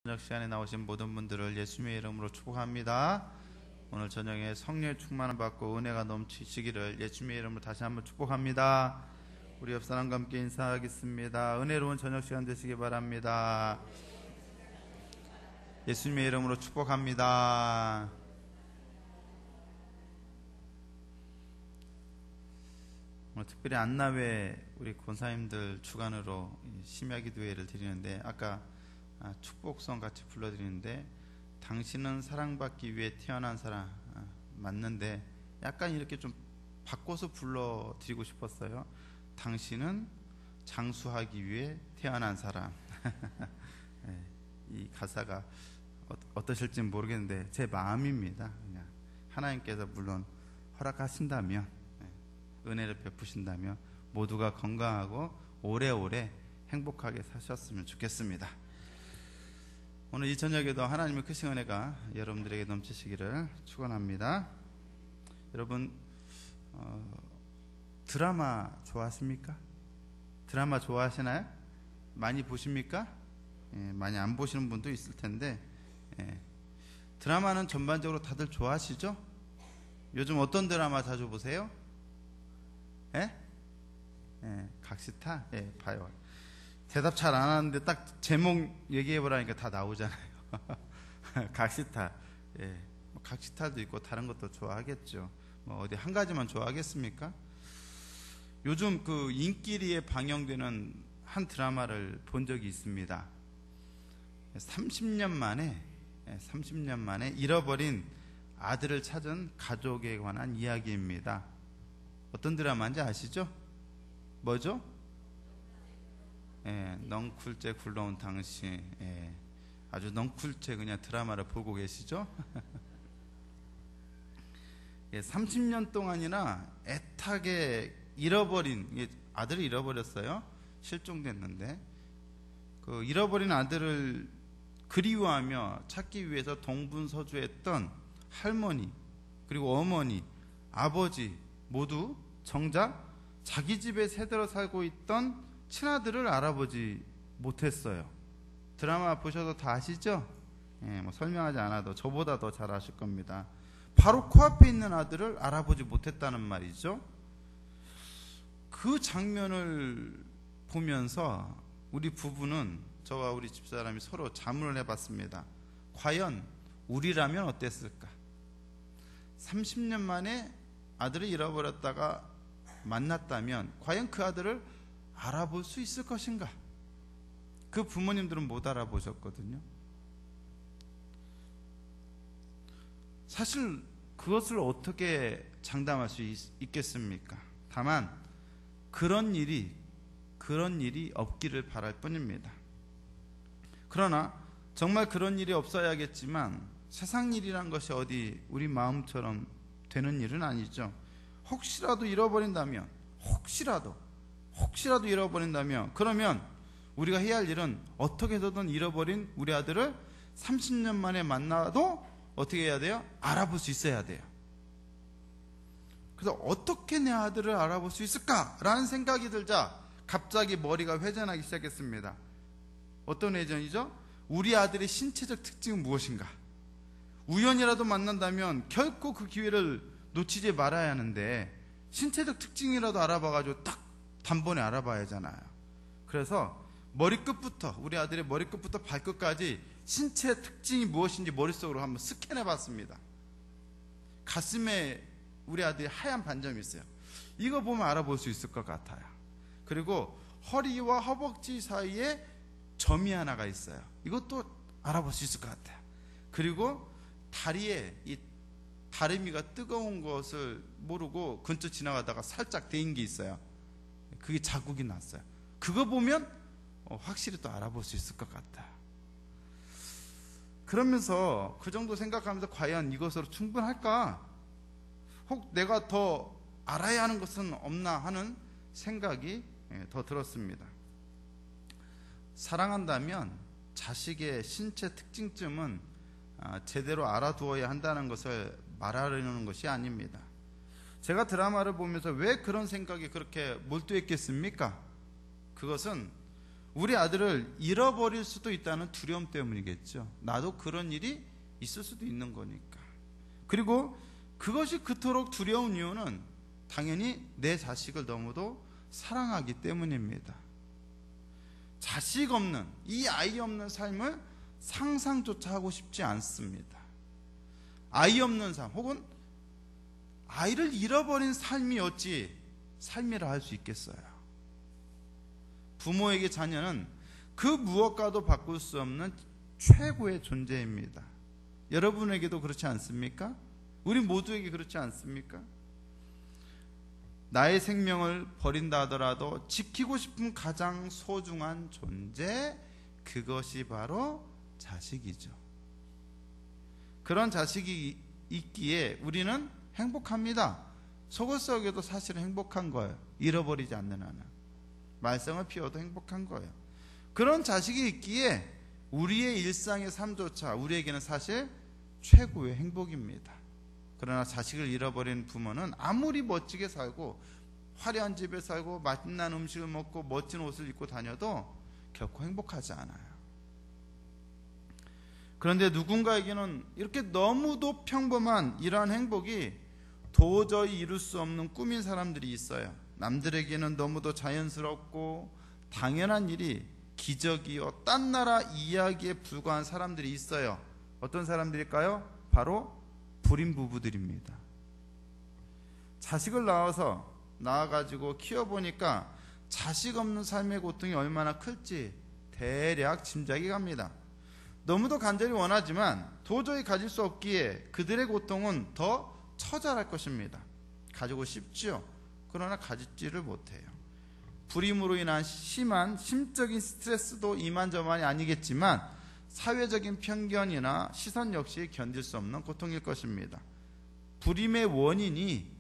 저녁 시간에 나오신 모든 분들을 예수님의 이름으로 축복합니다. 오늘 저녁에 성령의 충만을 받고 은혜가 넘치시기를 예수님의 이름으로 다시 한번 축복합니다. 우리 옆 사람과 함께 인사하겠습니다. 은혜로운 저녁 시간 되시기 바랍니다. 예수님의 이름으로 축복합니다. 오늘 특별히 안나회 우리 권사님들 주관으로 심야기도회를 드리는데 아까 축복성 같이 불러드리는데 당신은 사랑받기 위해 태어난 사람 맞는데 약간 이렇게 좀 바꿔서 불러드리고 싶었어요. 당신은 장수하기 위해 태어난 사람. 이 가사가 어떠실지 모르겠는데 제 마음입니다. 그냥 하나님께서 물론 허락하신다면 은혜를 베푸신다면 모두가 건강하고 오래오래 행복하게 사셨으면 좋겠습니다. 오늘 이 저녁에도 하나님의 크신 은혜가 여러분들에게 넘치시기를 축원합니다. 여러분 드라마 좋아하십니까? 드라마 좋아하시나요? 많이 보십니까? 많이 안 보시는 분도 있을 텐데 드라마는 전반적으로 다들 좋아하시죠? 요즘 어떤 드라마 자주 보세요? 각시타? 봐요. 대답 잘 안 하는데 딱 제목 얘기해보라니까 다 나오잖아요. 각시타. 각시타도 있고 다른 것도 좋아하겠죠. 뭐 어디 한 가지만 좋아하겠습니까? 요즘 그 인기리에 방영되는 한 드라마를 본 적이 있습니다. 30년 만에 잃어버린 아들을 찾은 가족에 관한 이야기입니다. 어떤 드라마인지 아시죠? 뭐죠? 넝쿨째 굴러온 당신. 아주 넝쿨째 그냥 드라마를 보고 계시죠? 30년 동안이나 애타게 잃어버린 아들을 잃어버렸어요. 실종됐는데 그 잃어버린 아들을 그리워하며 찾기 위해서 동분서주했던 할머니 그리고 어머니 아버지 모두 정작 자기 집에 새들어 살고 있던 친아들을 알아보지 못했어요. 드라마 보셔도 다 아시죠? 뭐 설명하지 않아도 저보다 더 잘 아실 겁니다. 바로 코앞에 있는 아들을 알아보지 못했다는 말이죠. 그 장면을 보면서 우리 부부는 저와 우리 집사람이 서로 자문을 해봤습니다. 과연 우리라면 어땠을까? 30년 만에 아들을 잃어버렸다가 만났다면 과연 그 아들을 알아볼 수 있을 것인가? 그 부모님들은 못 알아보셨거든요. 사실 그것을 어떻게 장담할 수 있겠습니까? 다만 그런 일이 없기를 바랄 뿐입니다. 그러나 정말 그런 일이 없어야겠지만 세상 일이란 것이 어디 우리 마음처럼 되는 일은 아니죠. 혹시라도 잃어버린다면 그러면 우리가 해야 할 일은 어떻게 해서든 잃어버린 우리 아들을 30년 만에 만나도 어떻게 해야 돼요? 알아볼 수 있어야 돼요. 그래서 어떻게 내 아들을 알아볼 수 있을까라는 생각이 들자 갑자기 머리가 회전하기 시작했습니다. 어떤 회전이죠? 우리 아들의 신체적 특징은 무엇인가? 우연이라도 만난다면 결코 그 기회를 놓치지 말아야 하는데 신체적 특징이라도 알아봐가지고 딱 단번에 알아봐야 하잖아요. 그래서 머리끝부터 우리 아들의 머리끝부터 발끝까지 신체 특징이 무엇인지 머릿속으로 한번 스캔해봤습니다. 가슴에 우리 아들이 하얀 반점이 있어요. 이거 보면 알아볼 수 있을 것 같아요. 그리고 허리와 허벅지 사이에 점이 하나가 있어요. 이것도 알아볼 수 있을 것 같아요. 그리고 다리에 이 다리미가 뜨거운 것을 모르고 근처 지나가다가 살짝 데인 게 있어요. 그게 자국이 났어요. 그거 보면 확실히 또 알아볼 수 있을 것 같아요. 그러면서 그 정도 생각하면서 과연 이것으로 충분할까? 혹 내가 더 알아야 하는 것은 없나 하는 생각이 더 들었습니다. 사랑한다면 자식의 신체 특징쯤은 제대로 알아두어야 한다는 것을 말하려는 것이 아닙니다. 제가 드라마를 보면서 왜 그런 생각이 그렇게 몰두했겠습니까? 그것은 우리 아들을 잃어버릴 수도 있다는 두려움 때문이겠죠. 나도 그런 일이 있을 수도 있는 거니까. 그리고 그것이 그토록 두려운 이유는 당연히 내 자식을 너무도 사랑하기 때문입니다. 자식 없는, 이 아이 없는 삶을 상상조차 하고 싶지 않습니다. 아이 없는 삶, 혹은 아이를 잃어버린 삶이 어찌 삶이라 할 수 있겠어요? 부모에게 자녀는 그 무엇과도 바꿀 수 없는 최고의 존재입니다. 여러분에게도 그렇지 않습니까? 우리 모두에게 그렇지 않습니까? 나의 생명을 버린다 하더라도 지키고 싶은 가장 소중한 존재, 그것이 바로 자식이죠. 그런 자식이 있기에 우리는 행복합니다. 속을썩여도 사실은 행복한 거예요. 잃어버리지 않는 한은. 말썽을 피워도 행복한 거예요. 그런 자식이 있기에 우리의 일상의 삶조차 우리에게는 사실 최고의 행복입니다. 그러나 자식을 잃어버린 부모는 아무리 멋지게 살고 화려한 집에 살고 맛있는 음식을 먹고 멋진 옷을 입고 다녀도 결코 행복하지 않아요. 그런데 누군가에게는 이렇게 너무도 평범한 이러한 행복이 도저히 이룰 수 없는 꿈인 사람들이 있어요. 남들에게는 너무도 자연스럽고 당연한 일이 기적이요 딴 나라 이야기에 불과한 사람들이 있어요. 어떤 사람들일까요? 바로 불임 부부들입니다. 자식을 낳아가지고 키워보니까 자식 없는 삶의 고통이 얼마나 클지 대략 짐작이 갑니다. 너무도 간절히 원하지만 도저히 가질 수 없기에 그들의 고통은 더 처절할 것입니다. 가지고 싶지요. 그러나 가지지를 못해요. 불임으로 인한 심한 심적인 스트레스도 이만저만이 아니겠지만 사회적인 편견이나 시선 역시 견딜 수 없는 고통일 것입니다. 불임의 원인이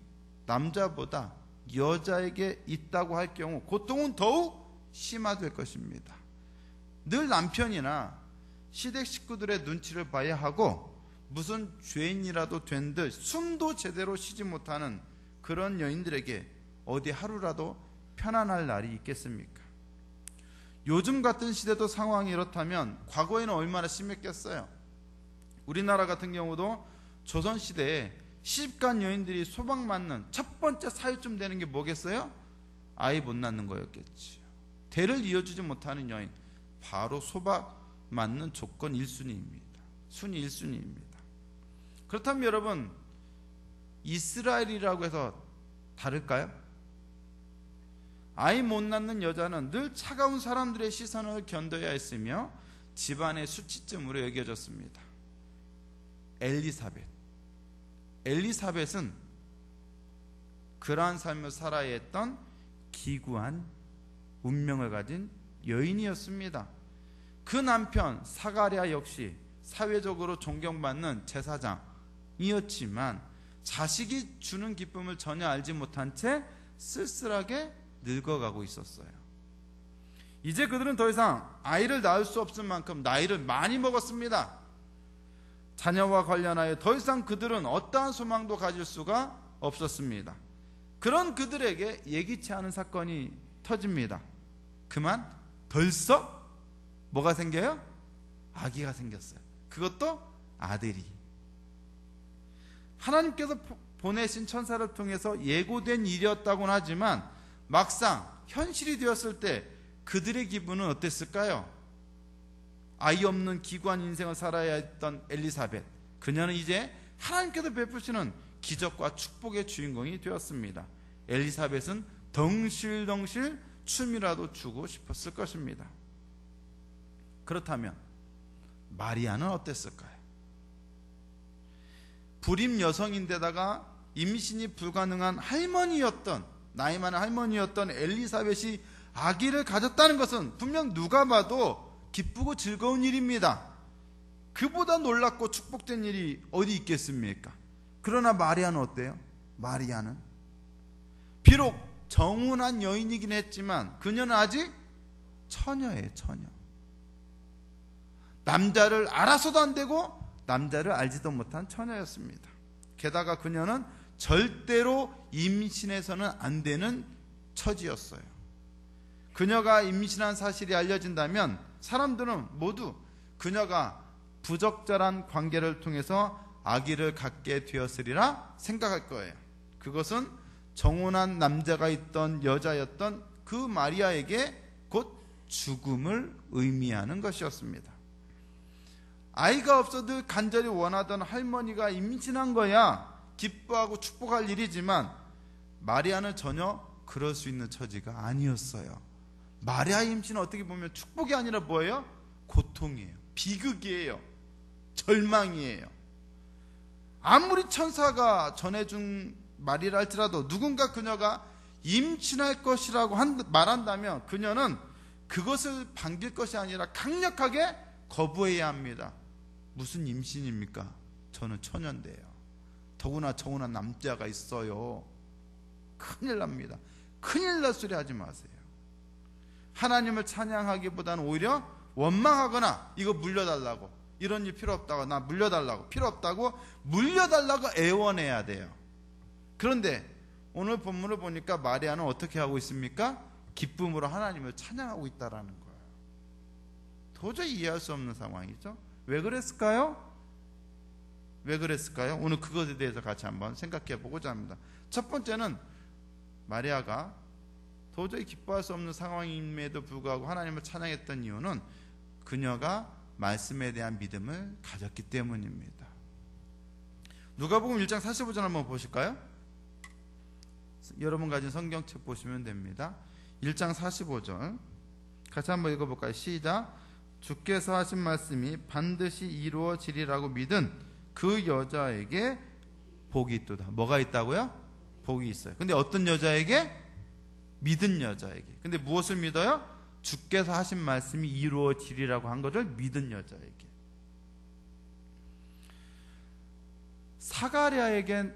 남자보다 여자에게 있다고 할 경우 고통은 더욱 심화될 것입니다. 늘 남편이나 시댁 식구들의 눈치를 봐야 하고 무슨 죄인이라도 된 듯 숨도 제대로 쉬지 못하는 그런 여인들에게 어디 하루라도 편안할 날이 있겠습니까? 요즘 같은 시대도 상황이 이렇다면 과거에는 얼마나 심했겠어요? 우리나라 같은 경우도 조선시대에 시집간 여인들이 소방 맞는 첫 번째 사유쯤 되는 게 뭐겠어요? 아이 못 낳는 거였겠지요. 대를 이어주지 못하는 여인, 바로 소방 맞는 조건 1순위입니다. 순위 1순위입니다. 그렇다면 여러분, 이스라엘이라고 해서 다를까요? 아이 못 낳는 여자는 늘 차가운 사람들의 시선을 견뎌야 했으며 집안의 수치점으로 여겨졌습니다. 엘리사벳은 그러한 삶을 살아야 했던 기구한 운명을 가진 여인이었습니다. 그 남편 사가랴 역시 사회적으로 존경받는 제사장이었지만 자식이 주는 기쁨을 전혀 알지 못한 채 쓸쓸하게 늙어가고 있었어요. 이제 그들은 더 이상 아이를 낳을 수 없을 만큼 나이를 많이 먹었습니다. 자녀와 관련하여 더 이상 그들은 어떠한 소망도 가질 수가 없었습니다. 그런 그들에게 예기치 않은 사건이 터집니다. 그만 벌써 뭐가 생겨요? 아기가 생겼어요. 그것도 아들이. 하나님께서 보내신 천사를 통해서 예고된 일이었다고는 하지만 막상 현실이 되었을 때 그들의 기분은 어땠을까요? 아이 없는 기구한 인생을 살아야 했던 엘리사벳, 그녀는 이제 하나님께서 베푸시는 기적과 축복의 주인공이 되었습니다. 엘리사벳은 덩실덩실 춤이라도 추고 싶었을 것입니다. 그렇다면 마리아는 어땠을까요? 불임 여성인데다가 임신이 불가능한 할머니였던, 나이 많은 할머니였던 엘리사벳이 아기를 가졌다는 것은 분명 누가 봐도 기쁘고 즐거운 일입니다. 그보다 놀랍고 축복된 일이 어디 있겠습니까? 그러나 마리아는 어때요? 마리아는 비록 정운한 여인이긴 했지만 그녀는 아직 처녀예요. 처녀. 남자를 알아서도 안 되고 남자를 알지도 못한 처녀였습니다. 게다가 그녀는 절대로 임신해서는 안 되는 처지였어요. 그녀가 임신한 사실이 알려진다면 사람들은 모두 그녀가 부적절한 관계를 통해서 아기를 갖게 되었으리라 생각할 거예요. 그것은 정혼한 남자가 있던 여자였던 그 마리아에게 곧 죽음을 의미하는 것이었습니다. 아이가 없어도 간절히 원하던 할머니가 임신한 거야 기뻐하고 축복할 일이지만 마리아는 전혀 그럴 수 있는 처지가 아니었어요. 마리아의 임신은 어떻게 보면 축복이 아니라 뭐예요? 고통이에요. 비극이에요. 절망이에요. 아무리 천사가 전해준 말이라 할지라도 누군가 그녀가 임신할 것이라고 말한다면 그녀는 그것을 반길 것이 아니라 강력하게 거부해야 합니다. 무슨 임신입니까? 저는 처녀인데요. 더구나 정혼한 남자가 있어요. 큰일 납니다. 큰일 날 소리 하지 마세요. 하나님을 찬양하기보다는 오히려 원망하거나 이거 물려달라고, 이런 일 필요 없다고, 나 물려달라고, 필요 없다고 물려달라고 애원해야 돼요. 그런데 오늘 본문을 보니까 마리아는 어떻게 하고 있습니까? 기쁨으로 하나님을 찬양하고 있다라는 거예요. 도저히 이해할 수 없는 상황이죠. 왜 그랬을까요? 왜 그랬을까요? 오늘 그것에 대해서 같이 한번 생각해 보고자 합니다. 첫 번째는 마리아가 도저히 기뻐할 수 없는 상황임에도 불구하고 하나님을 찬양했던 이유는 그녀가 말씀에 대한 믿음을 가졌기 때문입니다. 누가복음 1장 45절 한번 보실까요? 여러분 가진 성경책 보시면 됩니다. 1장 45절 같이 한번 읽어볼까요? 시작. 주께서 하신 말씀이 반드시 이루어지리라고 믿은 그 여자에게 복이 있도다. 뭐가 있다고요? 복이 있어요. 근데 어떤 여자에게? 믿은 여자에게. 근데 무엇을 믿어요? 주께서 하신 말씀이 이루어지리라고 한 것을 믿은 여자에게. 사가랴에게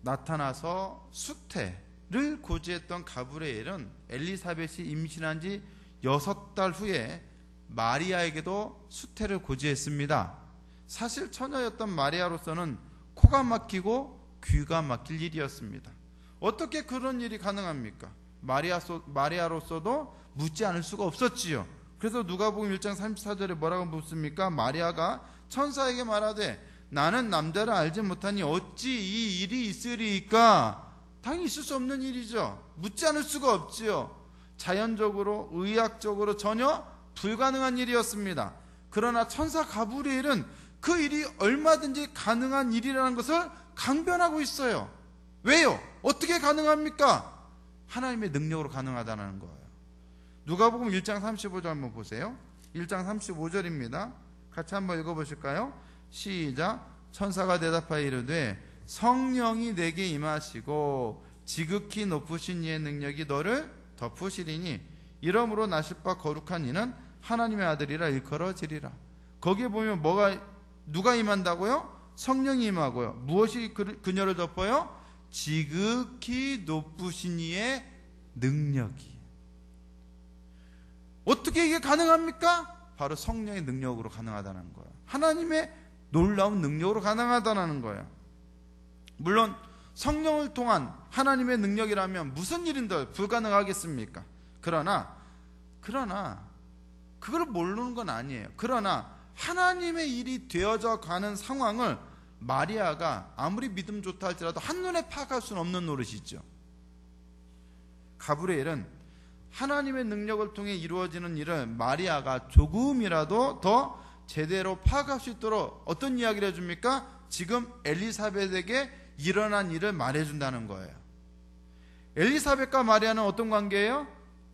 나타나서 수태를 고지했던 가브리엘은 엘리사벳이 임신한 지 6달 후에 마리아에게도 수태를 고지했습니다. 사실 처녀였던 마리아로서는 코가 막히고 귀가 막힐 일이었습니다. 어떻게 그런 일이 가능합니까? 마리아로서도 묻지 않을 수가 없었지요. 그래서 누가복음 1장 34절에 뭐라고 묻습니까? 마리아가 천사에게 말하되 나는 남자를 알지 못하니 어찌 이 일이 있으리이까? 당연히 있을 수 없는 일이죠. 묻지 않을 수가 없지요. 자연적으로 의학적으로 전혀 불가능한 일이었습니다. 그러나 천사 가브리엘은 그 일이 얼마든지 가능한 일이라는 것을 강변하고 있어요. 왜요? 어떻게 가능합니까? 하나님의 능력으로 가능하다는 거예요. 누가복음 1장 35절 한번 보세요. 1장 35절입니다. 같이 한번 읽어보실까요? 시작. 천사가 대답하여 이르되 성령이 내게 임하시고 지극히 높으신 이의 능력이 너를 덮으시리니 이러므로 나실 바 거룩한 이는 하나님의 아들이라 일컬어지리라. 거기에 보면 누가 임한다고요? 성령이 임하고요. 무엇이 그녀를 덮어요? 지극히 높으신 이의 능력이. 어떻게 이게 가능합니까? 바로 성령의 능력으로 가능하다는 거예요. 하나님의 놀라운 능력으로 가능하다는 거예요. 물론 성령을 통한 하나님의 능력이라면 무슨 일인들 불가능하겠습니까? 그러나 그걸 모르는 건 아니에요. 그러나 하나님의 일이 되어져 가는 상황을 마리아가 아무리 믿음 좋다 할지라도 한눈에 파악할 수는 없는 노릇이죠. 가브리엘은 하나님의 능력을 통해 이루어지는 일을 마리아가 조금이라도 더 제대로 파악할 수 있도록 어떤 이야기를 해줍니까? 지금 엘리사벳에게 일어난 일을 말해준다는 거예요. 엘리사벳과 마리아는 어떤 관계예요?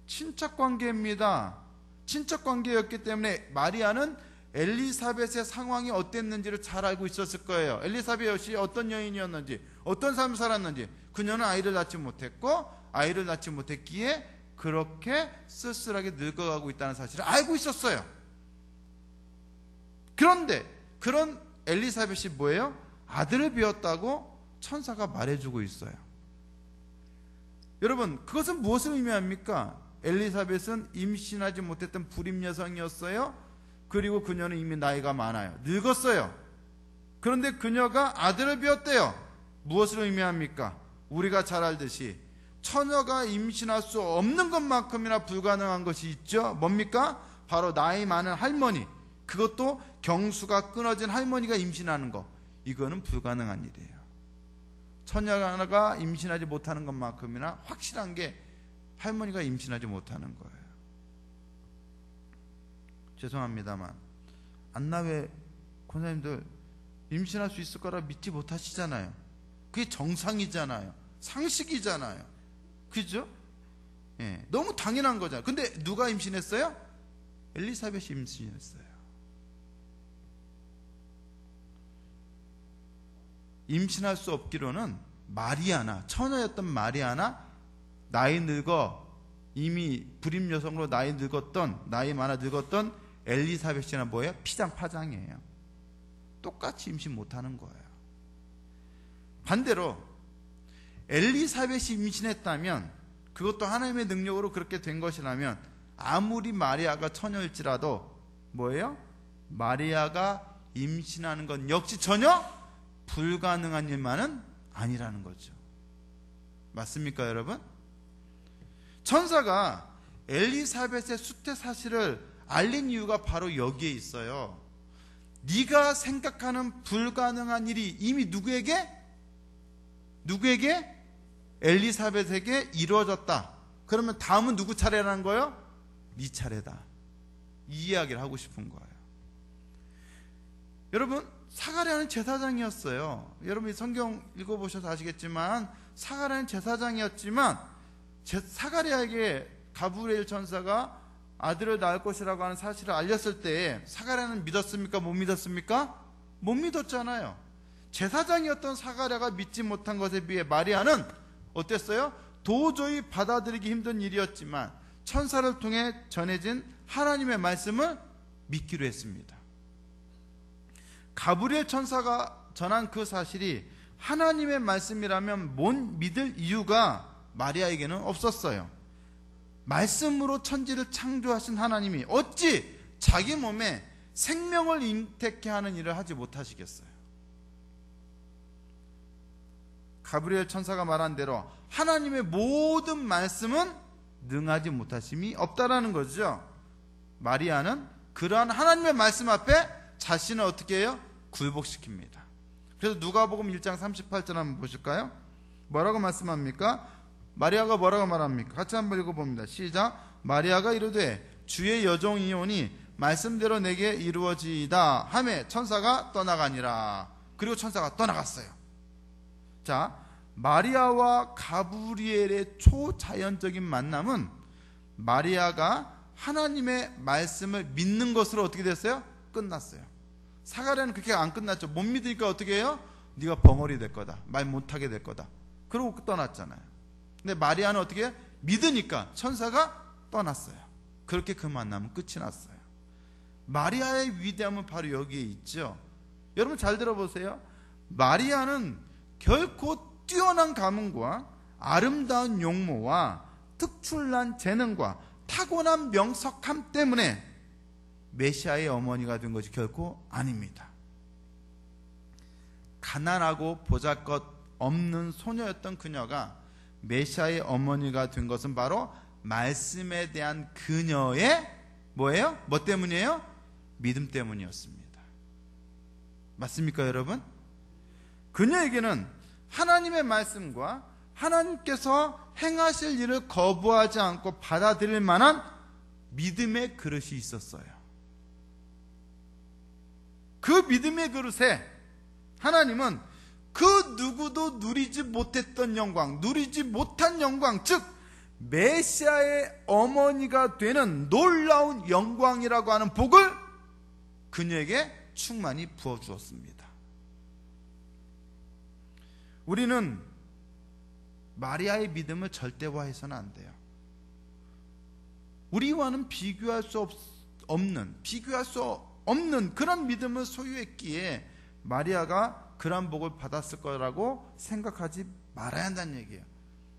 친척 관계입니다. 친척 관계였기 때문에 마리아는 엘리사벳의 상황이 어땠는지를 잘 알고 있었을 거예요. 엘리사벳이 어떤 여인이었는지, 어떤 삶을 살았는지. 그녀는 아이를 낳지 못했고 아이를 낳지 못했기에 그렇게 쓸쓸하게 늙어가고 있다는 사실을 알고 있었어요. 그런데 그런 엘리사벳이 뭐예요? 아들을 배웠다고 천사가 말해주고 있어요. 여러분, 그것은 무엇을 의미합니까? 엘리사벳은 임신하지 못했던 불임 여성이었어요. 그리고 그녀는 이미 나이가 많아요. 늙었어요. 그런데 그녀가 아들을 배웠대요. 무엇을 의미합니까? 우리가 잘 알듯이 처녀가 임신할 수 없는 것만큼이나 불가능한 것이 있죠. 뭡니까? 바로 나이 많은 할머니, 그것도 경수가 끊어진 할머니가 임신하는 것, 이거는 불가능한 일이에요. 처녀가 임신하지 못하는 것만큼이나 확실한 게 할머니가 임신하지 못하는 거예요. 죄송합니다만 안나회 권사님들 임신할 수 있을 거라 믿지 못하시잖아요. 그게 정상이잖아요. 상식이잖아요. 그죠? 예, 너무 당연한 거잖아요. 근데 누가 임신했어요? 엘리사벳이 임신했어요. 임신할 수 없기로는 마리아나, 처녀였던 마리아나, 나이 늙어 이미 불임 여성으로 나이 많아 늙었던 엘리사벳이나 뭐예요? 피장파장이에요. 똑같이 임신 못하는 거예요. 반대로 엘리사벳이 임신했다면, 그것도 하나님의 능력으로 그렇게 된 것이라면, 아무리 마리아가 처녀일지라도 뭐예요? 마리아가 임신하는 건 역시 전혀 불가능한 일만은 아니라는 거죠. 맞습니까, 여러분? 천사가 엘리사벳의 수태 사실을 알린 이유가 바로 여기에 있어요. 네가 생각하는 불가능한 일이 이미 누구에게? 엘리사벳에게 이루어졌다. 그러면 다음은 누구 차례라는 거예요? 네 차례다. 이 이야기를 하고 싶은 거예요. 여러분, 사가랴는 제사장이었어요. 여러분이 성경 읽어보셔서 아시겠지만 사가랴는 제사장이었지만, 사가랴에게 가브리엘 천사가 아들을 낳을 것이라고 하는 사실을 알렸을 때 사가랴는 믿었습니까? 못 믿었습니까? 못 믿었잖아요. 제사장이었던 사가랴가 믿지 못한 것에 비해 마리아는 어땠어요? 도저히 받아들이기 힘든 일이었지만 천사를 통해 전해진 하나님의 말씀을 믿기로 했습니다. 가브리엘 천사가 전한 그 사실이 하나님의 말씀이라면 못 믿을 이유가 마리아에게는 없었어요. 말씀으로 천지를 창조하신 하나님이 어찌 자기 몸에 생명을 잉태케 하는 일을 하지 못하시겠어요? 가브리엘 천사가 말한 대로 하나님의 모든 말씀은 능하지 못하심이 없다라는 거죠. 마리아는 그러한 하나님의 말씀 앞에 자신을 어떻게 해요? 굴복시킵니다. 그래서 누가복음 1장 38절 한번 보실까요? 뭐라고 말씀합니까? 마리아가 뭐라고 말합니까? 같이 한번 읽어봅니다. 시작. 마리아가 이르되 주의 여종이오니 말씀대로 내게 이루어지이다 하매 천사가 떠나가니라. 그리고 천사가 떠나갔어요. 자, 마리아와 가브리엘의 초자연적인 만남은 마리아가 하나님의 말씀을 믿는 것으로 어떻게 됐어요? 끝났어요. 사가랴는 그렇게 안 끝났죠. 못 믿으니까 어떻게 해요? 네가 벙어리 될 거다, 말 못하게 될 거다, 그러고 떠났잖아요. 근데 마리아는 어떻게 해요? 믿으니까 천사가 떠났어요. 그렇게 그 만남은 끝이 났어요. 마리아의 위대함은 바로 여기에 있죠. 여러분 잘 들어보세요. 마리아는 결코 뛰어난 가문과 아름다운 용모와 특출난 재능과 타고난 명석함 때문에 메시아의 어머니가 된 것이 결코 아닙니다. 가난하고 보잘것 없는 소녀였던 그녀가 메시아의 어머니가 된 것은 바로 말씀에 대한 그녀의 뭐예요? 뭐 때문이에요? 믿음 때문이었습니다. 맞습니까, 여러분? 그녀에게는 하나님의 말씀과 하나님께서 행하실 일을 거부하지 않고 받아들일 만한 믿음의 그릇이 있었어요. 그 믿음의 그릇에 하나님은 그 누구도 누리지 못했던 영광, 누리지 못한 영광, 즉 메시아의 어머니가 되는 놀라운 영광이라고 하는 복을 그녀에게 충만히 부어주었습니다. 우리는 마리아의 믿음을 절대화해서는 안 돼요. 우리와는 비교할 수 없는 그런 믿음을 소유했기에 마리아가 그런 복을 받았을 거라고 생각하지 말아야 한다는 얘기예요.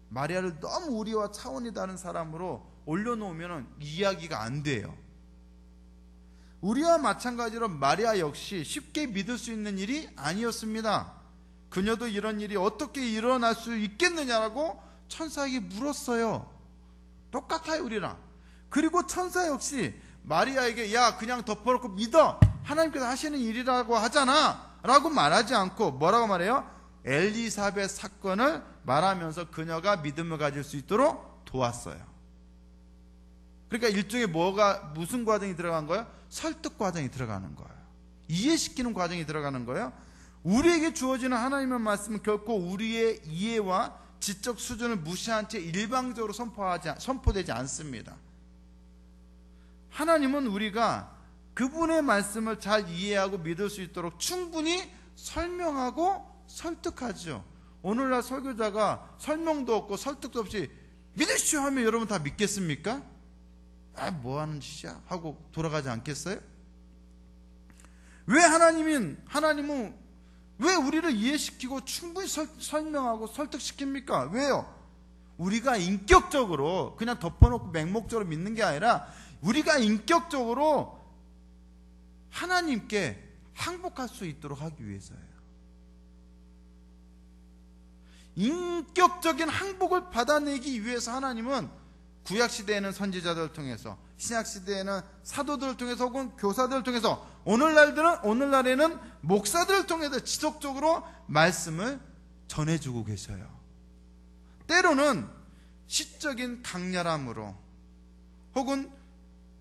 마리아를 너무 우리와 차원이 다른 사람으로 올려놓으면 이야기가 안 돼요. 우리와 마찬가지로 마리아 역시 쉽게 믿을 수 있는 일이 아니었습니다. 그녀도 이런 일이 어떻게 일어날 수 있겠느냐라고 천사에게 물었어요. 똑같아요, 우리랑. 그리고 천사 역시 마리아에게 야, 그냥 덮어놓고 믿어, 하나님께서 하시는 일이라고 하잖아 라고 말하지 않고 뭐라고 말해요? 엘리사벳 사건을 말하면서 그녀가 믿음을 가질 수 있도록 도왔어요. 그러니까 일종의 무슨 과정이 들어간 거예요? 설득 과정이 들어가는 거예요. 이해시키는 과정이 들어가는 거예요. 우리에게 주어지는 하나님의 말씀은 결코 우리의 이해와 지적 수준을 무시한 채 일방적으로 선포되지 않습니다. 하나님은 우리가 그분의 말씀을 잘 이해하고 믿을 수 있도록 충분히 설명하고 설득하죠. 오늘날 설교자가 설명도 없고 설득도 없이 믿으시오 하면 여러분 다 믿겠습니까? 뭐 하는 짓이야 하고 돌아가지 않겠어요? 왜 하나님은 왜 우리를 이해시키고 충분히 설명하고 설득시킵니까? 왜요? 우리가 인격적으로 그냥 덮어놓고 맹목적으로 믿는 게 아니라 우리가 인격적으로 하나님께 항복할 수 있도록 하기 위해서예요. 인격적인 항복을 받아내기 위해서 하나님은 구약시대에는 선지자들을 통해서, 신약시대에는 사도들을 통해서 혹은 교사들을 통해서, 오늘날에는 목사들을 통해서 지속적으로 말씀을 전해주고 계셔요. 때로는 시적인 강렬함으로, 혹은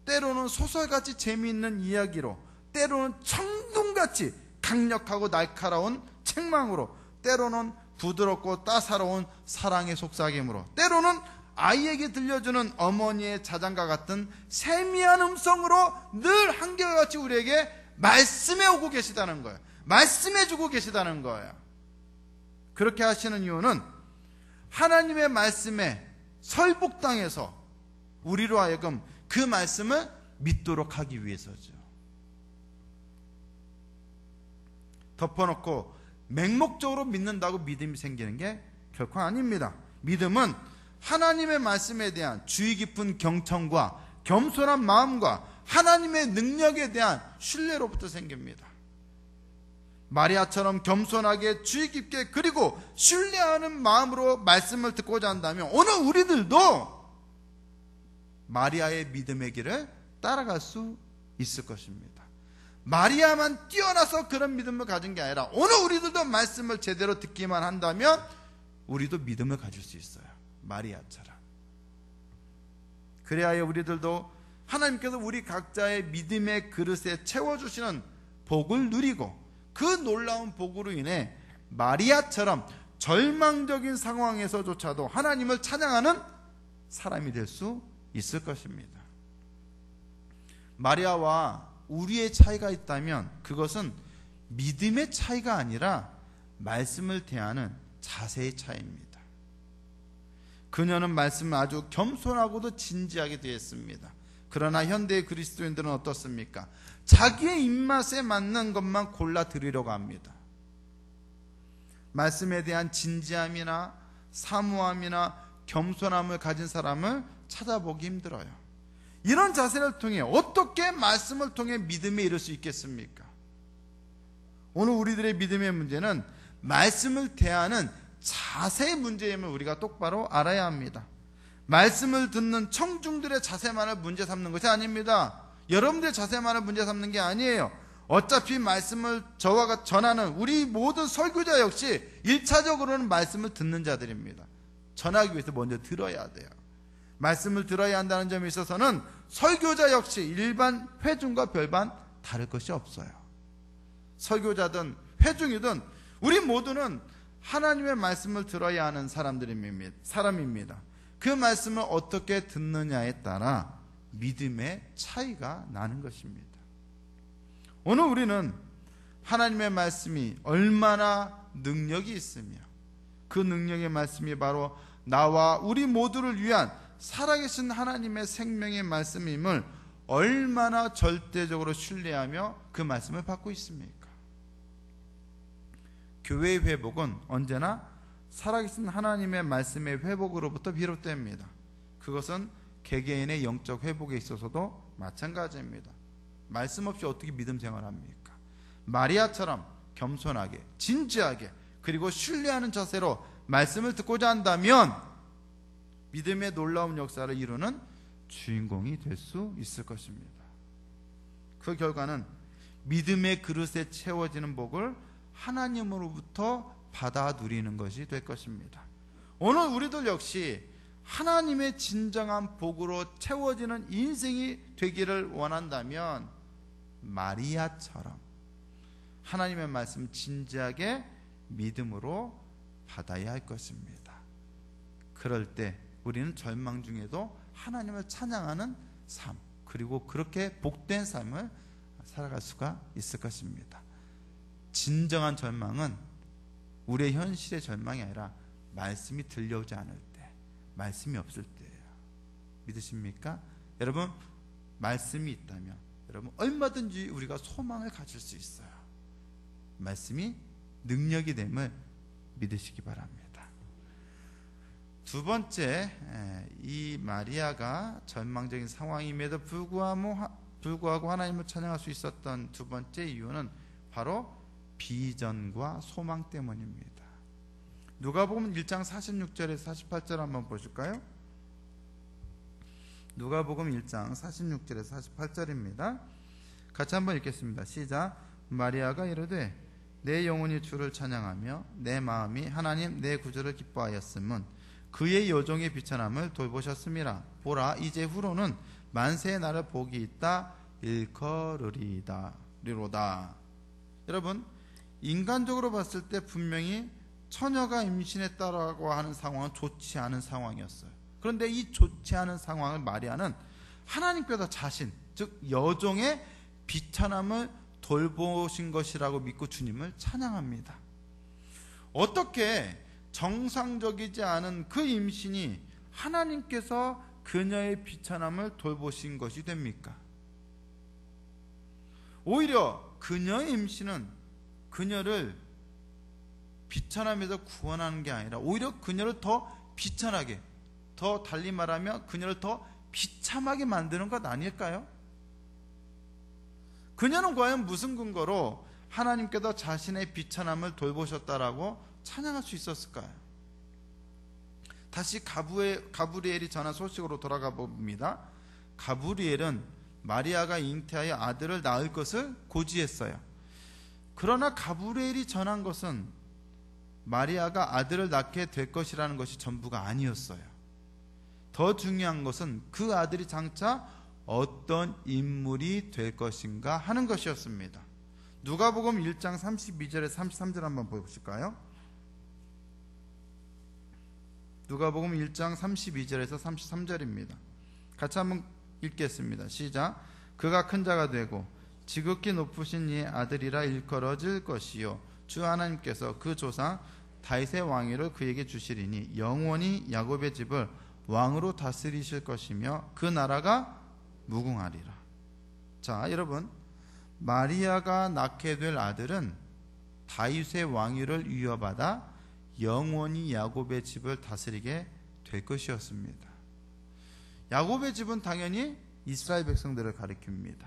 때로는 소설같이 재미있는 이야기로, 때로는 청동같이 강력하고 날카로운 책망으로, 때로는 부드럽고 따사로운 사랑의 속삭임으로, 때로는 아이에게 들려주는 어머니의 자장가 같은 세미한 음성으로 늘 한결같이 우리에게 말씀해 오고 계시다는 거예요. 말씀해 주고 계시다는 거예요. 그렇게 하시는 이유는 하나님의 말씀에 설복당해서 우리로 하여금 그 말씀을 믿도록 하기 위해서죠. 덮어놓고 맹목적으로 믿는다고 믿음이 생기는 게 결코 아닙니다. 믿음은 하나님의 말씀에 대한 주의 깊은 경청과 겸손한 마음과 하나님의 능력에 대한 신뢰로부터 생깁니다. 마리아처럼 겸손하게 주의 깊게 그리고 신뢰하는 마음으로 말씀을 듣고자 한다면 오늘 우리들도 마리아의 믿음의 길을 따라갈 수 있을 것입니다. 마리아만 뛰어나서 그런 믿음을 가진 게 아니라 오늘 우리들도 말씀을 제대로 듣기만 한다면 우리도 믿음을 가질 수 있어요. 마리아처럼. 그래야 우리들도 하나님께서 우리 각자의 믿음의 그릇에 채워주시는 복을 누리고 그 놀라운 복으로 인해 마리아처럼 절망적인 상황에서조차도 하나님을 찬양하는 사람이 될 수 있을 것입니다. 마리아와 우리의 차이가 있다면 그것은 믿음의 차이가 아니라 말씀을 대하는 자세의 차이입니다. 그녀는 말씀을 아주 겸손하고도 진지하게 대했습니다. 그러나 현대의 그리스도인들은 어떻습니까? 자기의 입맛에 맞는 것만 골라 드리려고 합니다. 말씀에 대한 진지함이나 사모함이나 겸손함을 가진 사람을 찾아보기 힘들어요. 이런 자세를 통해 어떻게 말씀을 통해 믿음에 이를 수 있겠습니까? 오늘 우리들의 믿음의 문제는 말씀을 대하는 자세의 문제임을 우리가 똑바로 알아야 합니다. 말씀을 듣는 청중들의 자세만을 문제 삼는 것이 아닙니다. 여러분들의 자세만을 문제 삼는 게 아니에요. 어차피 말씀을 저와 전하는 우리 모든 설교자 역시 1차적으로는 말씀을 듣는 자들입니다. 전하기 위해서 먼저 들어야 돼요. 말씀을 들어야 한다는 점에 있어서는 설교자 역시 일반 회중과 별반 다를 것이 없어요. 설교자든 회중이든 우리 모두는 하나님의 말씀을 들어야 하는 사람입니다. 그 말씀을 어떻게 듣느냐에 따라 믿음의 차이가 나는 것입니다. 오늘 우리는 하나님의 말씀이 얼마나 능력이 있으며 그 능력의 말씀이 바로 나와 우리 모두를 위한 살아계신 하나님의 생명의 말씀임을 얼마나 절대적으로 신뢰하며 그 말씀을 받고 있습니까? 교회의 회복은 언제나 살아계신 하나님의 말씀의 회복으로부터 비롯됩니다. 그것은 개개인의 영적 회복에 있어서도 마찬가지입니다. 말씀 없이 어떻게 믿음 생활합니까? 마리아처럼 겸손하게 진지하게 그리고 신뢰하는 자세로 말씀을 듣고자 한다면 믿음의 놀라운 역사를 이루는 주인공이 될 수 있을 것입니다. 그 결과는 믿음의 그릇에 채워지는 복을 하나님으로부터 받아 누리는 것이 될 것입니다. 오늘 우리들 역시 하나님의 진정한 복으로 채워지는 인생이 되기를 원한다면 마리아처럼 하나님의 말씀 진지하게 믿음으로 받아야 할 것입니다. 그럴 때 우리는 절망 중에도 하나님을 찬양하는 삶, 그리고 그렇게 복된 삶을 살아갈 수가 있을 것입니다. 진정한 절망은 우리의 현실의 절망이 아니라 말씀이 들려오지 않을 때, 말씀이 없을 때예요. 믿으십니까? 여러분, 말씀이 있다면 여러분 얼마든지 우리가 소망을 가질 수 있어요. 말씀이 능력이 됨을 믿으시기 바랍니다. 두 번째, 이 마리아가 절망적인 상황임에도 불구하고 하나님을 찬양할 수 있었던 두 번째 이유는 바로 비전과 소망 때문입니다. 누가복음 1장 46절에서 48절 한번 보실까요? 누가복음 1장 46절에서 48절입니다. 같이 한번 읽겠습니다. 시작. 마리아가 이르되 내 영혼이 주를 찬양하며 내 마음이 하나님 내 구주를 기뻐하였음은 그의 여종의 비천함을 돌보셨음이라. 보라, 이제 후로는 만세의 날을 복이 있다 일컬으리로다. 여러분, 인간적으로 봤을 때 분명히 처녀가 임신했다라고 하는 상황은 좋지 않은 상황이었어요. 그런데 이 좋지 않은 상황을 마리아는 하나님께서 자신, 즉 여종의 비천함을 돌보신 것이라고 믿고 주님을 찬양합니다. 어떻게 정상적이지 않은 그 임신이 하나님께서 그녀의 비천함을 돌보신 것이 됩니까? 오히려 그녀의 임신은 그녀를 비천함에서 구원하는 게 아니라 오히려 그녀를 더 비천하게, 더 달리 말하면 그녀를 더 비참하게 만드는 것 아닐까요? 그녀는 과연 무슨 근거로 하나님께서 자신의 비천함을 돌보셨다라고 찬양할 수 있었을까요? 다시 가브리엘이 전한 소식으로 돌아가 봅니다. 가브리엘은 마리아가 잉태하여 아들을 낳을 것을 고지했어요. 그러나 가브리엘이 전한 것은 마리아가 아들을 낳게 될 것이라는 것이 전부가 아니었어요. 더 중요한 것은 그 아들이 장차 어떤 인물이 될 것인가 하는 것이었습니다. 누가복음 1장 32절에서 33절 한번 보실까요? 누가복음 1장 32절에서 33절입니다. 같이 한번 읽겠습니다. 시작. 그가 큰 자가 되고 지극히 높으신 이의 아들이라 일컬어질 것이요 주 하나님께서 그 조상 다윗의 왕위를 그에게 주시리니 영원히 야곱의 집을 왕으로 다스리실 것이며 그 나라가 무궁하리라. 자, 여러분, 마리아가 낳게 될 아들은 다윗의 왕위를 이어받아 영원히 야곱의 집을 다스리게 될 것이었습니다. 야곱의 집은 당연히 이스라엘 백성들을 가리킵니다.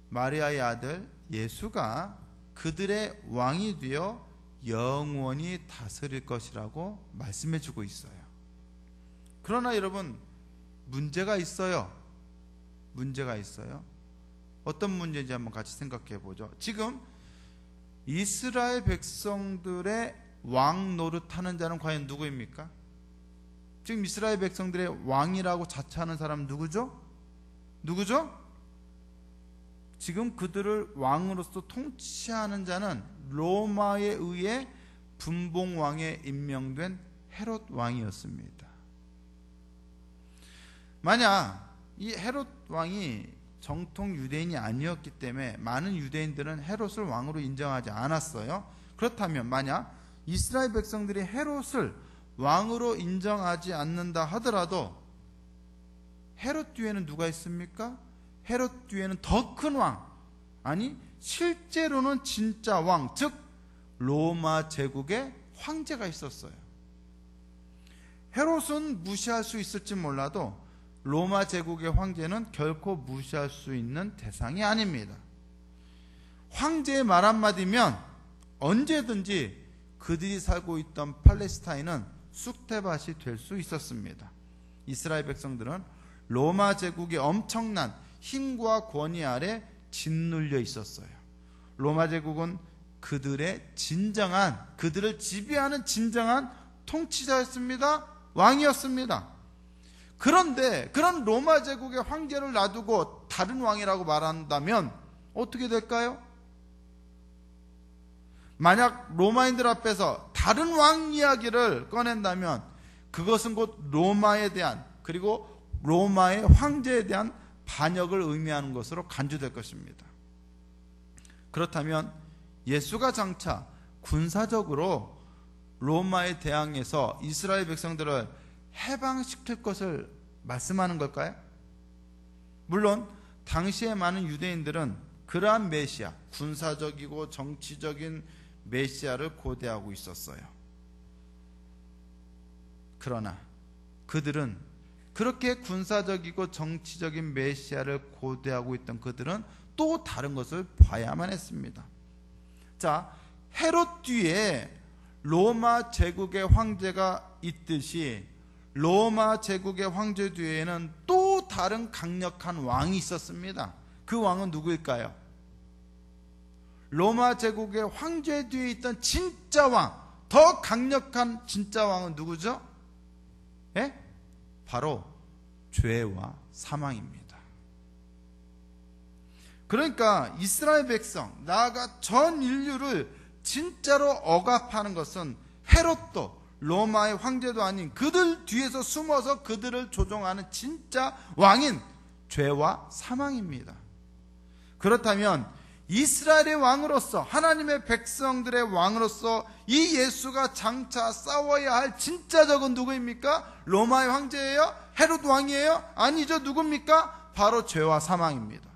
마리아의 아들 예수가 그들의 왕이 되어 영원히 다스릴 것이라고 말씀해 주고 있어요. 그러나 여러분, 문제가 있어요. 문제가 있어요. 어떤 문제인지 한번 같이 생각해 보죠. 지금 이스라엘 백성들의 왕 노릇하는 자는 과연 누구입니까? 지금 이스라엘 백성들의 왕이라고 자처하는 사람은 누구죠? 누구죠? 지금 그들을 왕으로서 통치하는 자는 로마에 의해 분봉왕에 임명된 헤롯 왕이었습니다. 만약 이 헤롯 왕이 정통 유대인이 아니었기 때문에 많은 유대인들은 헤롯을 왕으로 인정하지 않았어요. 그렇다면 만약 이스라엘 백성들이 헤롯을 왕으로 인정하지 않는다 하더라도 헤롯 뒤에는 누가 있습니까? 헤롯 뒤에는 더 큰 왕, 아니 실제로는 진짜 왕, 즉 로마 제국의 황제가 있었어요. 헤롯은 무시할 수 있을지 몰라도 로마 제국의 황제는 결코 무시할 수 있는 대상이 아닙니다. 황제의 말 한마디면 언제든지 그들이 살고 있던 팔레스타인은 쑥대밭이 될 수 있었습니다. 이스라엘 백성들은 로마 제국의 엄청난 힘과 권위 아래 짓눌려 있었어요. 로마 제국은 그들을 지배하는 진정한 통치자였습니다. 왕이었습니다. 그런데 그런 로마 제국의 황제를 놔두고 다른 왕이라고 말한다면 어떻게 될까요? 만약 로마인들 앞에서 다른 왕 이야기를 꺼낸다면 그것은 곧 로마에 대한, 그리고 로마의 황제에 대한 반역을 의미하는 것으로 간주될 것입니다. 그렇다면 예수가 장차 군사적으로 로마에 대항해서 이스라엘 백성들을 해방시킬 것을 말씀하는 걸까요? 물론 당시에 많은 유대인들은 그러한 메시아, 군사적이고 정치적인 메시아를 고대하고 있었어요. 그러나 그들은 그렇게 군사적이고 정치적인 메시아를 고대하고 있던 그들은 또 다른 것을 봐야만 했습니다. 자, 헤롯 뒤에 로마 제국의 황제가 있듯이 로마 제국의 황제 뒤에는 또 다른 강력한 왕이 있었습니다. 그 왕은 누구일까요? 로마 제국의 황제 뒤에 있던 진짜 왕, 더 강력한 진짜 왕은 누구죠? 예? 바로 죄와 사망입니다. 그러니까 이스라엘 백성, 나아가 전 인류를 진짜로 억압하는 것은 헤롯도 로마의 황제도 아닌 그들 뒤에서 숨어서 그들을 조종하는 진짜 왕인 죄와 사망입니다. 그렇다면 이스라엘의 왕으로서, 하나님의 백성들의 왕으로서 이 예수가 장차 싸워야 할 진짜 적은 누구입니까? 로마의 황제예요? 헤롯 왕이에요? 아니죠. 누굽니까? 바로 죄와 사망입니다.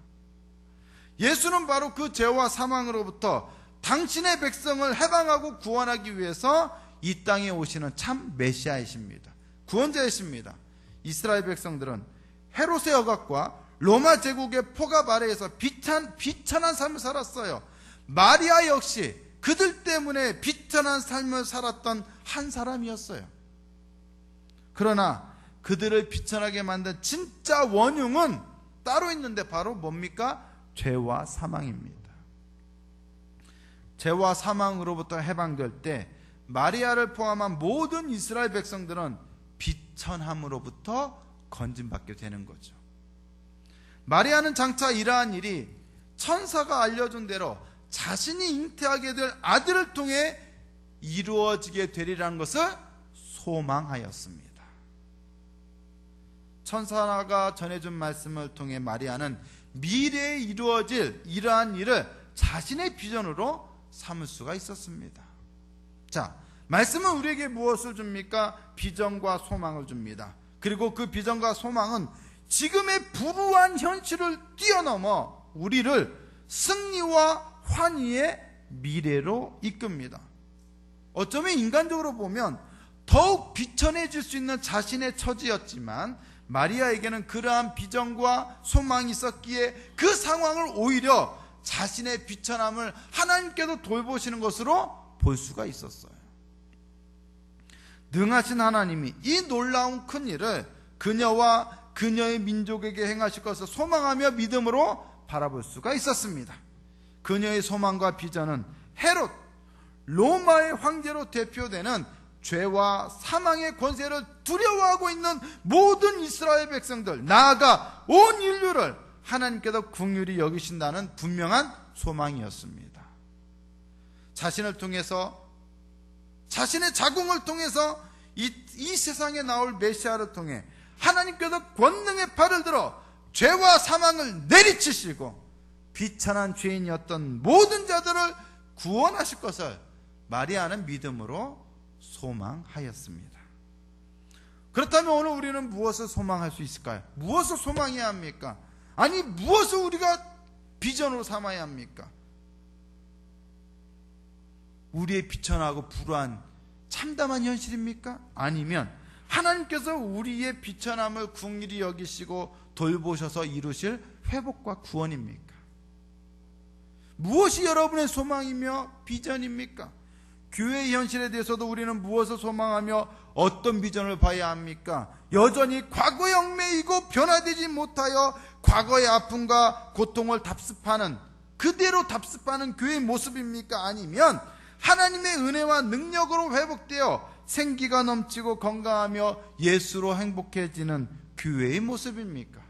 예수는 바로 그 죄와 사망으로부터 당신의 백성을 해방하고 구원하기 위해서 이 땅에 오시는 참 메시아이십니다. 구원자이십니다. 이스라엘 백성들은 헤롯의 억압과 로마 제국의 포갑 아래에서 비천한 삶을 살았어요. 마리아 역시 그들 때문에 비천한 삶을 살았던 한 사람이었어요. 그러나 그들을 비천하게 만든 진짜 원흉은 따로 있는데 바로 뭡니까? 죄와 사망입니다. 죄와 사망으로부터 해방될 때 마리아를 포함한 모든 이스라엘 백성들은 비천함으로부터 건진받게 되는 거죠. 마리아는 장차 이러한 일이 천사가 알려준 대로 자신이 잉태하게 될 아들을 통해 이루어지게 되리라는 것을 소망하였습니다. 천사가 전해준 말씀을 통해 마리아는 미래에 이루어질 이러한 일을 자신의 비전으로 삼을 수가 있었습니다. 자, 말씀은 우리에게 무엇을 줍니까? 비전과 소망을 줍니다. 그리고 그 비전과 소망은 지금의 불우한 현실을 뛰어넘어 우리를 승리와 환희의 미래로 이끕니다. 어쩌면 인간적으로 보면 더욱 비천해질 수 있는 자신의 처지였지만 마리아에게는 그러한 비전과 소망이 있었기에 그 상황을 오히려 자신의 비천함을 하나님께서 돌보시는 것으로 볼 수가 있었어요. 능하신 하나님이 이 놀라운 큰 일을 그녀와 그녀의 민족에게 행하실 것을 소망하며 믿음으로 바라볼 수가 있었습니다. 그녀의 소망과 비전은 헤롯, 로마의 황제로 대표되는 죄와 사망의 권세를 두려워하고 있는 모든 이스라엘 백성들, 나아가 온 인류를 하나님께서 긍휼히 여기신다는 분명한 소망이었습니다. 자신을 통해서, 자신의 자궁을 통해서 이 세상에 나올 메시아를 통해 하나님께서 권능의 팔을 들어 죄와 사망을 내리치시고 비천한 죄인이었던 모든 자들을 구원하실 것을 마리아는 믿음으로 소망하였습니다. 그렇다면 오늘 우리는 무엇을 소망할 수 있을까요? 무엇을 소망해야 합니까? 아니, 무엇을 우리가 비전으로 삼아야 합니까? 우리의 비천하고 불우한 참담한 현실입니까? 아니면 하나님께서 우리의 비천함을 긍휼히 여기시고 돌보셔서 이루실 회복과 구원입니까? 무엇이 여러분의 소망이며 비전입니까? 교회의 현실에 대해서도 우리는 무엇을 소망하며 어떤 비전을 봐야 합니까? 여전히 과거에 얽매이고 변화되지 못하여 과거의 아픔과 고통을 답습하는, 그대로 답습하는 교회의 모습입니까? 아니면 하나님의 은혜와 능력으로 회복되어 생기가 넘치고 건강하며 예수로 행복해지는 교회의 모습입니까?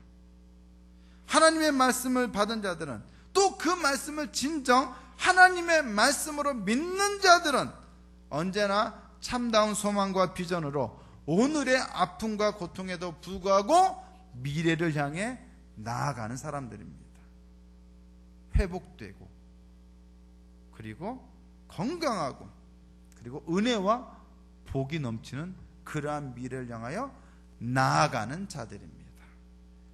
하나님의 말씀을 받은 자들은, 또 그 말씀을 진정 하나님의 말씀으로 믿는 자들은 언제나 참다운 소망과 비전으로 오늘의 아픔과 고통에도 불구하고 미래를 향해 나아가는 사람들입니다. 회복되고, 그리고 건강하고, 그리고 은혜와 복이 넘치는 그러한 미래를 향하여 나아가는 자들입니다.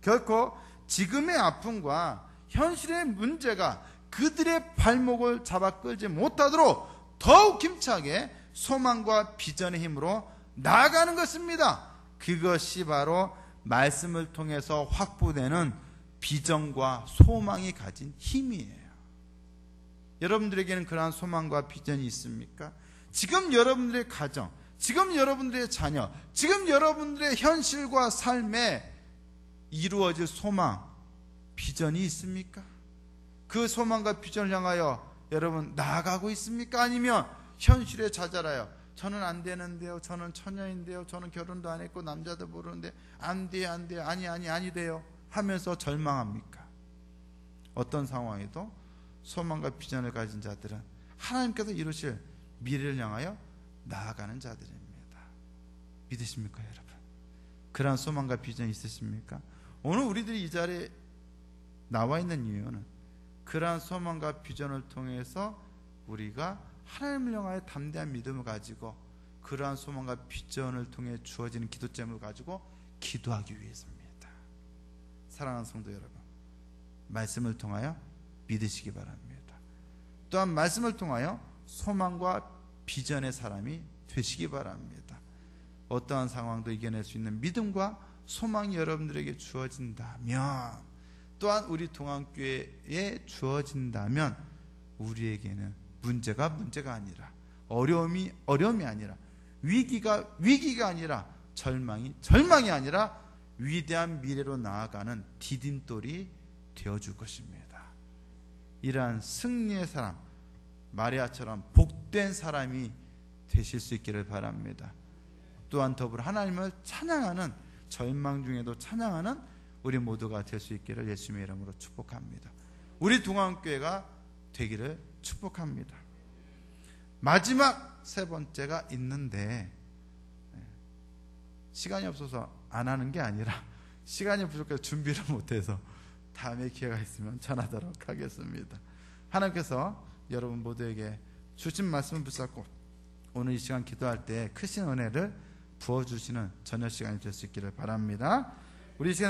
결코 지금의 아픔과 현실의 문제가 그들의 발목을 잡아 끌지 못하도록 더욱 힘차게 소망과 비전의 힘으로 나아가는 것입니다. 그것이 바로 말씀을 통해서 확보되는 비전과 소망이 가진 힘이에요. 여러분들에게는 그러한 소망과 비전이 있습니까? 지금 여러분들의 가정, 지금 여러분들의 자녀, 지금 여러분들의 현실과 삶에 이루어질 소망, 비전이 있습니까? 그 소망과 비전을 향하여 여러분 나아가고 있습니까? 아니면 현실에 좌절하여 저는 안 되는데요, 저는 처녀인데요, 저는 결혼도 안 했고 남자도 모르는데 안 돼요, 안 돼요, 아니 돼요 하면서 절망합니까? 어떤 상황에도 소망과 비전을 가진 자들은 하나님께서 이루실 미래를 향하여 나아가는 자들입니다. 믿으십니까, 여러분? 그러한 소망과 비전이 있으십니까? 오늘 우리들이 이 자리에 나와 있는 이유는 그러한 소망과 비전을 통해서 우리가 하나님을 향하여 담대한 믿음을 가지고 그러한 소망과 비전을 통해 주어지는 기도점을 가지고 기도하기 위해서입니다. 사랑하는 성도 여러분, 말씀을 통하여 믿으시기 바랍니다. 또한 말씀을 통하여 소망과 비전의 사람이 되시기 바랍니다. 어떠한 상황도 이겨낼 수 있는 믿음과 소망이 여러분들에게 주어진다면, 또한 우리 동안교회에 주어진다면 우리에게는 문제가 아니라, 어려움이 아니라, 위기가 아니라, 절망이 아니라 위대한 미래로 나아가는 디딤돌이 되어줄 것입니다. 이러한 승리의 사람, 마리아처럼 복된 사람이 되실 수 있기를 바랍니다. 또한 더불어 하나님을 찬양하는, 절망 중에도 찬양하는 우리 모두가 될 수 있기를 예수님의 이름으로 축복합니다. 우리 동안교회가 되기를 축복합니다. 마지막 세 번째가 있는데, 시간이 없어서 안 하는 게 아니라 시간이 부족해서 준비를 못해서 다음에 기회가 있으면 전하도록 하겠습니다. 하나님께서 여러분 모두에게 주신 말씀을 붙잡고 오늘 이 시간 기도할 때 크신 은혜를 부어주시는 저녁 시간이 될 수 있기를 바랍니다. 우리 시간